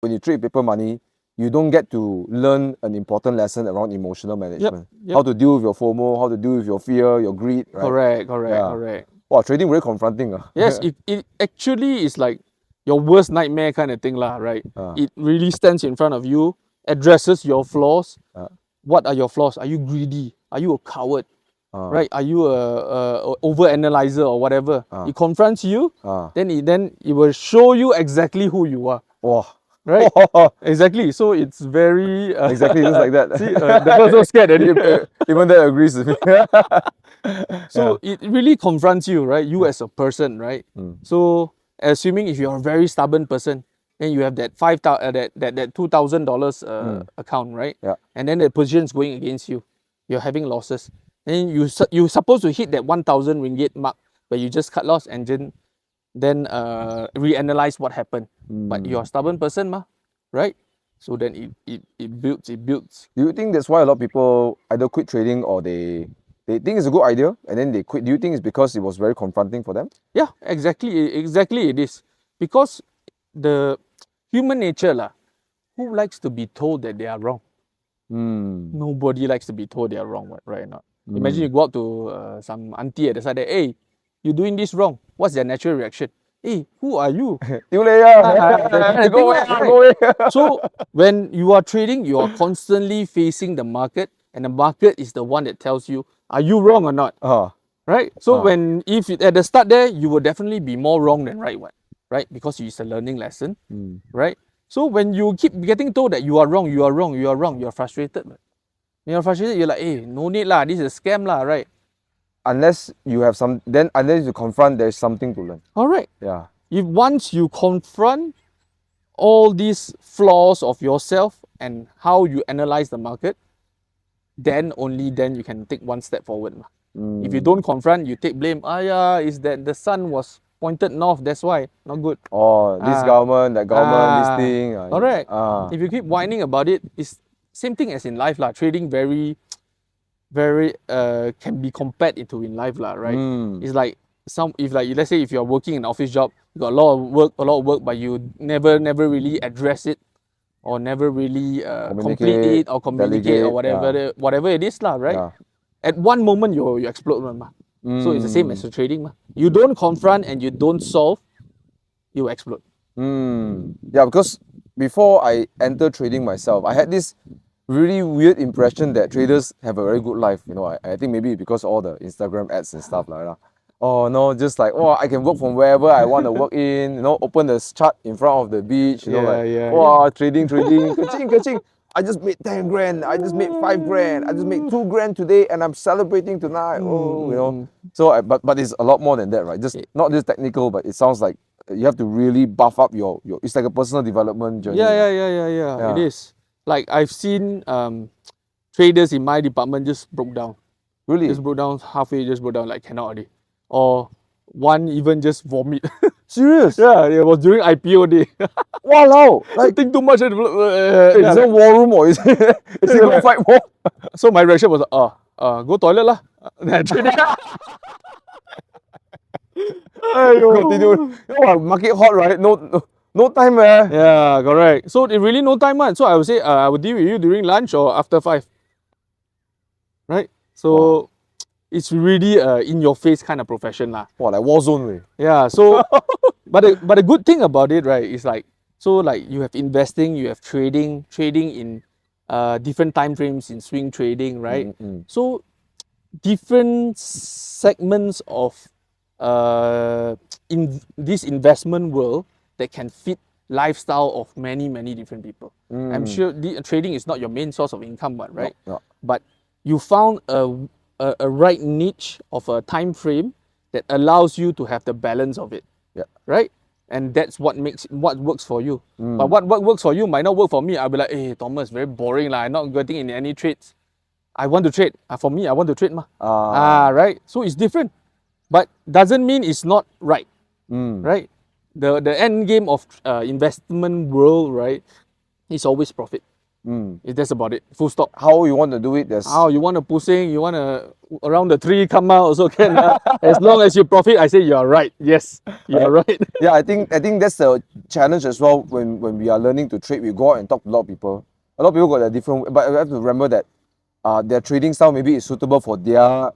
when you trade paper money, you don't get to learn an important lesson around emotional management. Yep. How to deal with your FOMO, how to deal with your fear, your greed, right? Correct. Wow, trading very confronting. Yes, it actually is like your worst nightmare kind of thing, lah, right? It really stands in front of you, addresses your flaws. What are your flaws? Are you greedy? Are you a coward? Right? Are you a over analyzer or whatever? It confronts you, then it will show you exactly who you are. Wow. Right? Exactly. So it's very Exactly, just like that. See, the person so scared already. Even that agrees with me. So it really confronts you, right? You as a person, right? So assuming if you're a very stubborn person, then you have that that $2,000 account, right? Yeah. And then the position's going against you. You're having losses. And you're supposed to hit that 1,000 ringgit mark, but you just cut loss and then reanalyze what happened. But you're a stubborn person, right? So then it builds. Do you think that's why a lot of people either quit trading or they think it's a good idea and then they quit? Do you think it's because it was very confronting for them? Yeah, exactly it is. Because the human nature, who likes to be told that they are wrong? Nobody likes to be told they are wrong, right? Not. Imagine you go up to some auntie at the side there, hey, you're doing this wrong. What's their natural reaction? Hey, who are you? Go away. So when you are trading, you are constantly facing the market, and the market is the one that tells you, are you wrong or not? Right? So if at the start there, you will definitely be more wrong than right one, right? Because it's a learning lesson, right? So when you keep getting told that you are wrong, you're frustrated. When you're frustrated, you're like, hey, no need lah, this is a scam lah, right? Unless you have unless you confront, there's something to learn. All right. Yeah. If once you confront all these flaws of yourself and how you analyze the market, then only then you can take one step forward. If you don't confront, you take blame. Is that the sun was pointed north, that's why, not good. This government, that government, this thing. All right. If you keep whining about it, it's same thing as in life. Trading very can be compared into in life, right? It's like let's say if you're working in an office job, you got a lot of work, but you never really address it or never really complete it or communicate or whatever it is, right? At one moment you explode, so it's the same as the trading. You don't confront and you don't solve, you explode. Yeah, because before I entered trading myself, I had this really weird impression that traders have a very good life. I think maybe because all the Instagram ads and stuff like that. Just like, I can work from wherever I want to work in, open the chart in front of the beach, trading, ka-ching. I just made 10 grand, I just made 5 grand, I just made 2 grand today and I'm celebrating tonight. So, but it's a lot more than that, right? Just not just technical, but it sounds like you have to really buff up your it's like a personal development journey. Yeah. It is. Like I've seen traders in my department just broke down. Really? Just broke down halfway, like cannot already. Or one even just vomit. Serious? Yeah, it was during IPO day. Walao! Like think too much. Is it war room or is it a fight war? So my reaction was go toilet lah. Then trading. Continue. Market hot, right? No time, man. Yeah, correct. So it really no time, man. So I would say I would deal with you during lunch or after 5. Right? So it's really in your face kind of profession lah. Like war zone way. Yeah. So but the good thing about it, right, is like you have investing, you have trading in different time frames in swing trading, right? So different segments of in this investment world that can fit lifestyle of many different people. I'm sure trading is not your main source of income, right? No. But you found a right niche of a time frame that allows you to have the balance of it. Right? And that's what works for you. But what works for you might not work for me. I'll be like, hey, Thomas, very boring. I'm not getting in any trades. I want to trade. For me, I want to trade. Right? So it's different. But doesn't mean it's not right. Right? The end game of investment world, right, is always profit. That's about it. Full stop. How you want to do it, there's How you want to pusing, you want to around the tree come out also can. As long as you profit, I say you are right. Yes, you are right. yeah, I think that's the challenge as well when we are learning to trade. We go out and talk to a lot of people. A lot of people got a different, but we have to remember that their trading style maybe is suitable for them,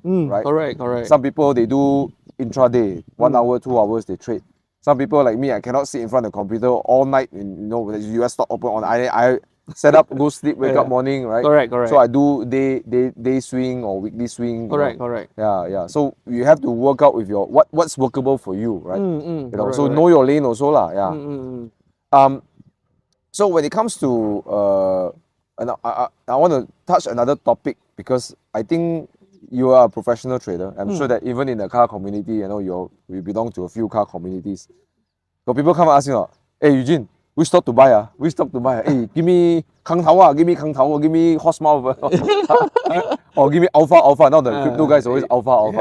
right? Correct. Some people they do intraday, 1 hour, 2 hours they trade. Some people like me, I cannot sit in front of the computer all night. The US stock open on. I set up, go sleep, wake up morning, right? Correct. So I do day swing or weekly swing. Correct. Yeah. So you have to work out with your what's workable for you, right? So correct. know your lane also lah. Yeah. Mm. So when it comes to and I want to touch another topic because I think you are a professional trader. I'm sure that even in the car community, we belong to a few car communities. Got people come and ask you, hey Eugene, which stock to buy? Which stock to buy? Hey, give me Kang Tao, give me Kang Tao, give me Horsemouth, or give me Alpha. Now the crypto guys always Alpha.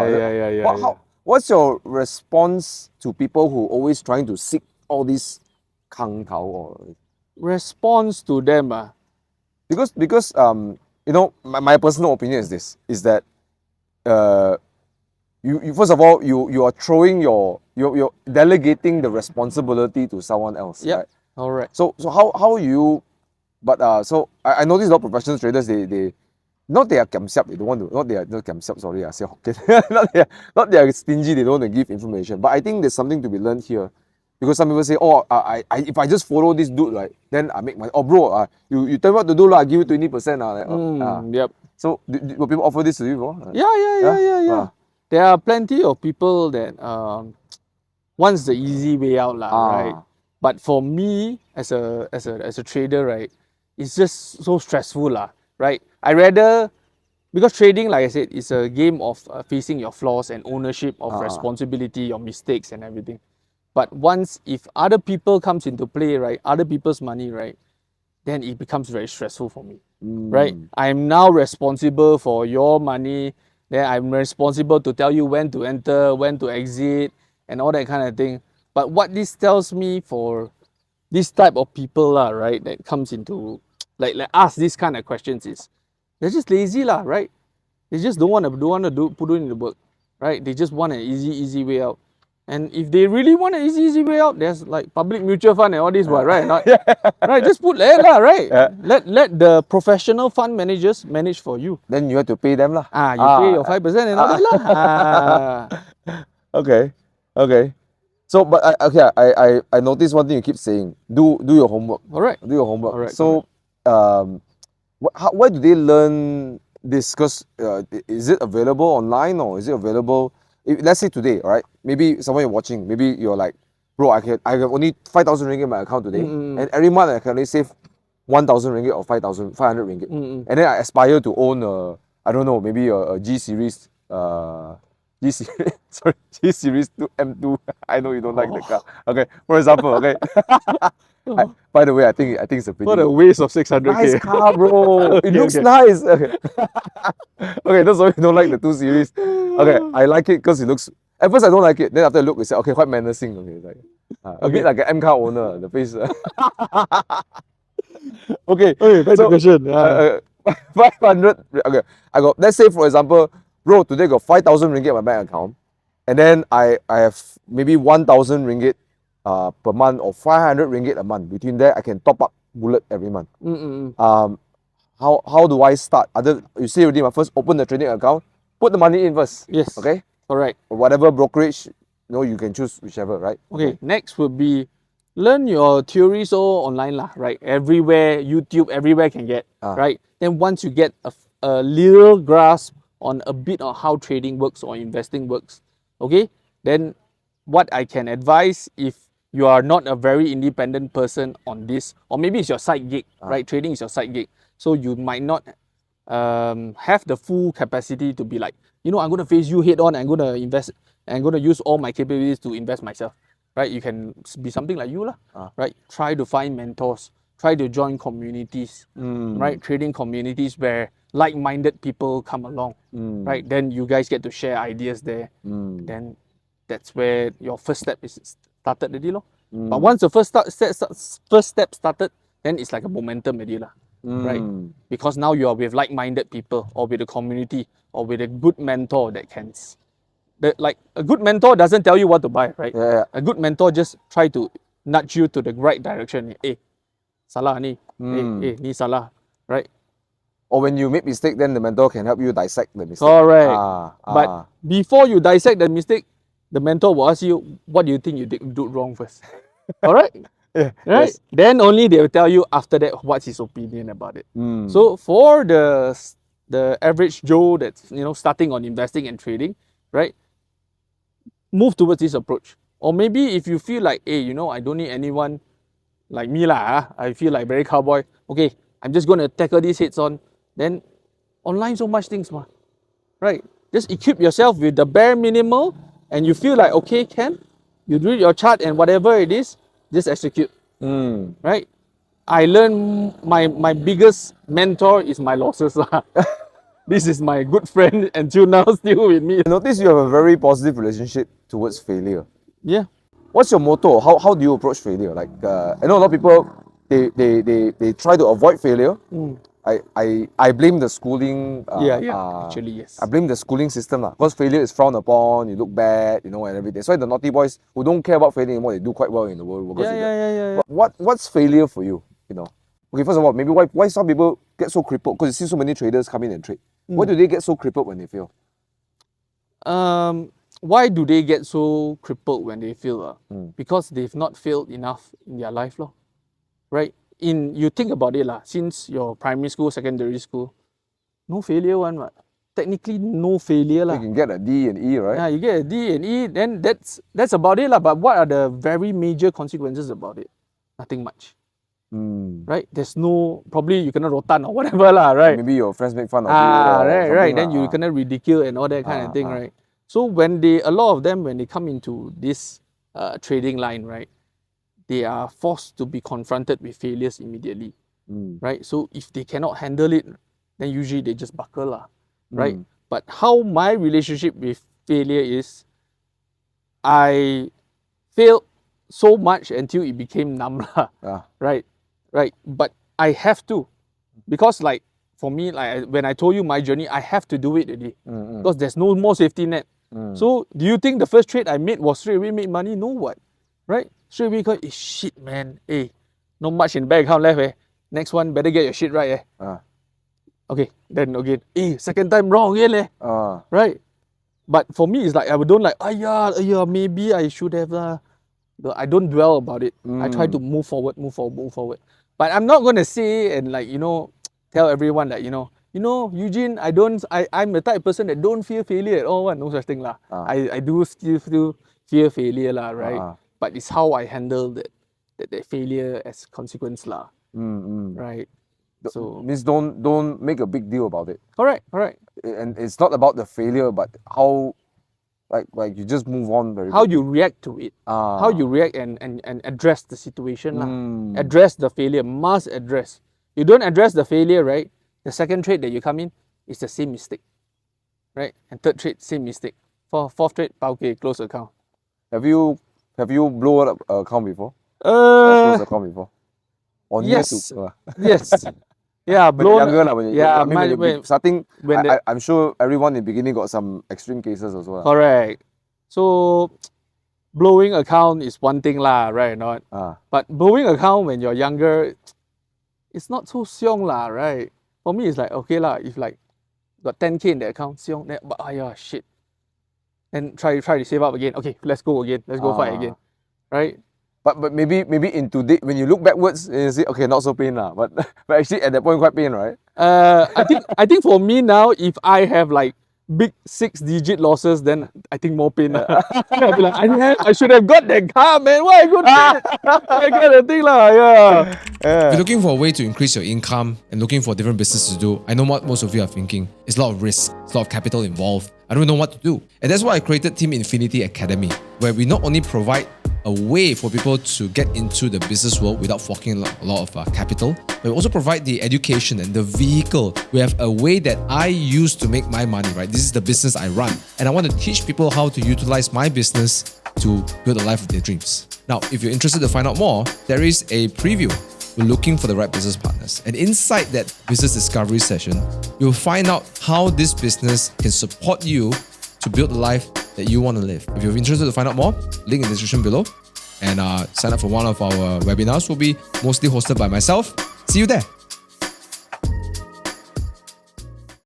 Yeah. What's your response to people who always trying to seek all these Kang Tao or response to them? Because my personal opinion is this, is that you first of all you are throwing you're delegating the responsibility to someone else. Yep. Right? All right. So how you so I noticed a lot of professional traders they not they are gamsiap, they don't want to, not they are not gamsiap, sorry, I say Hokkien. not they are stingy, they don't want to give information. But I think there's something to be learned here. Because some people say, oh, if I just follow this dude, right, then I make money. Oh, bro, you tell me what to do, I give you 20%. Yep. So, will people offer this to you before? Yeah. There are plenty of people that wants the easy way out, right? But for me, as a trader, right, it's just so stressful, right? I rather, because trading, like I said, is a game of facing your flaws and ownership of responsibility, your mistakes and everything. But if other people comes into play, right, other people's money, right, then it becomes very stressful for me, right? I'm now responsible for your money. Then I'm responsible to tell you when to enter, when to exit, and all that kind of thing. But what this tells me for this type of people, right, that comes into like ask these kind of questions is they're just lazy, right? They just don't want to put in the work, right? They just want an easy way out. And if they really want an easy way out, there's like public mutual fund and all this, right? Right, just put there, right? Let the professional fund managers manage for you. Then you have to pay them lah. You pay your 5% and all that lah. Okay. So, but I noticed one thing you keep saying. Do your homework. Alright. Do your homework. Alright, so, where do they learn this? Because is it available online or is it available? Let's say today, right? Maybe someone you're watching, maybe you're like, bro, I have only 5,000 ringgit in my account today, and every month I can only save 1,000 ringgit or 500 ringgit, and then I aspire to own I don't know, maybe a G series, G series 2 M2. I know you don't like the car. Okay, for example, okay. By the way, I think it's a pretty. What a waste of 600k. Nice car, bro. It looks nice. Okay. Okay, that's why you don't like the 2 Series. Okay, I like it because it looks. At first, I don't like it. Then after I look, it's like, okay, quite menacing. Okay, like a bit like an M car owner. The face. Okay. Back to the question. 500. Okay, I got. Let's say for example, bro, today got 5,000 ringgit in my bank account, and then I have maybe 1,000 ringgit per month or 500 ringgit a month. Between there, I can top up bullet every month. How do I start? You say already, first open the trading account, put the money in first. Yes. Okay. Correct. Whatever brokerage, you can choose whichever, right? Okay. Next would be learn your theories all online lah, right? Everywhere, YouTube, everywhere can get, right? Then once you get a little grasp on a bit of how trading works or investing works, okay? Then what I can advise, if you are not a very independent person on this, or maybe it's your side gig, right? Trading is your side gig. So you might not have the full capacity to be like, I'm going to face you head on, I'm going to invest, and I'm going to use all my capabilities to invest myself, right? You can be something like you, right? Try to find mentors, try to join communities, right? Trading communities where like-minded people come along, right? Then you guys get to share ideas there. Then that's where your first step is started already, But once the first step started, then it's like a momentum already lah, right? Because now you are with like-minded people, or with a community, or with a good mentor that can. Like a good mentor doesn't tell you what to buy, right? Yeah. A good mentor just try to nudge you to the right direction. Salah ni. Ni salah, right? Or when you make mistake, then the mentor can help you dissect the mistake. Correct. But before you dissect the mistake, the mentor will ask you, what do you think you did wrong first? Alright? Yeah. Right? Yes. Then only they will tell you after that what's his opinion about it. So for the average Joe that's starting on investing and trading, right? Move towards this approach. Or maybe if you feel like, hey, I don't need anyone like me lah. I feel like very cowboy. Okay, I'm just gonna tackle these heads on. Then online so much things, ma. Right? Just equip yourself with the bare minimal, and you feel like okay, you do your chart and whatever it is, just execute. Right? I learned my biggest mentor is my losses lah. This is my good friend until now, still with me. I notice you have a very positive relationship towards failure. Yeah. What's your motto? How do you approach failure? Like I know a lot of people they try to avoid failure. I blame the schooling. Actually, yes. I blame the schooling system because failure is frowned upon. You look bad, and everything. That's why the naughty boys who don't care about failure anymore, they do quite well in the world. Yeah. What's failure for you? Okay, first of all, maybe why some people get so crippled? Because you see so many traders come in and trade. Why do they get so crippled when they fail? Why do they get so crippled when they fail? Because they've not failed enough in their life, right? You think about it, since your primary school, secondary school, no failure one. Technically, no failure. You can get a D and E, right? Yeah, you get a D and E, then that's about it. But what are the very major consequences about it? Nothing much. Right? There's no, probably you cannot rotan or whatever, right? Maybe your friends make fun of you. Right. Then you cannot ridicule and all that kind of thing, right? So a lot of them, when they come into this trading line, right, they are forced to be confronted with failures immediately, right? So if they cannot handle it, then usually they just buckle, right? But how my relationship with failure is, I failed so much until it became numb, right? But I have to, because like for me, like when I told you my journey, I have to do it already, because there's no more safety net. So do you think the first trade I made was straight away made money? No, what? Right? Straight away because shit, man. Not much in bank account left. Next one, better get your shit right. Okay, then again. Second time wrong again. Right? But for me, it's like I don't like, maybe I should have. I don't dwell about it. I try to move forward. But I'm not gonna say and tell everyone that Eugene, I'm the type of person that don't fear failure at all. No such thing lah. I do still fear failure lah, right? But it's how I handle that failure as consequence lah. Right? So means don't make a big deal about it. Correct. And it's not about the failure, but how like you just move on very how quickly. You react to it. How you react and address the situation lah. Address the failure, must address. You don't address the failure, right? The second trade that you come in is the same mistake, right? And third trade, same mistake. Fourth trade, okay, close account. Have you blown up an account before? Closed account before? Or yes. Yes. Yeah, blown. When you're starting. I'm sure everyone in the beginning got some extreme cases as well. Correct. So blowing account is one thing lah, right? Not. But blowing account when you're younger, it's not so siong lah, right? For me, it's like okay lah. If like got 10K in the account, siong. Then shit. Then try to save up again. Okay, let's go again. Let's go fight again, right? But maybe in today when you look backwards, you see okay, not so pain lah. But actually at that point quite pain, right? I think for me now, if I have like big 6-digit losses, then I think more pain. I'll be like, I should have got that car, man. Why I got that? I got the thing lah. Yeah. If you're looking for a way to increase your income and looking for different businesses to do, I know what most of you are thinking. It's a lot of risk, it's a lot of capital involved. I don't know what to do. And that's why I created Team Infinity Academy, where we not only provide a way for people to get into the business world without forking a lot of capital, but we also provide the education and the vehicle. We have a way that I use to make my money, right? This is the business I run. And I want to teach people how to utilize my business to build a life of their dreams. Now, if you're interested to find out more, there is a preview we're looking for the right business partners. And inside that business discovery session, you'll find out how this business can support you to build the life that you want to live. If you're interested to find out more, link in the description below. And sign up for one of our webinars. Will be mostly hosted by myself. See you there.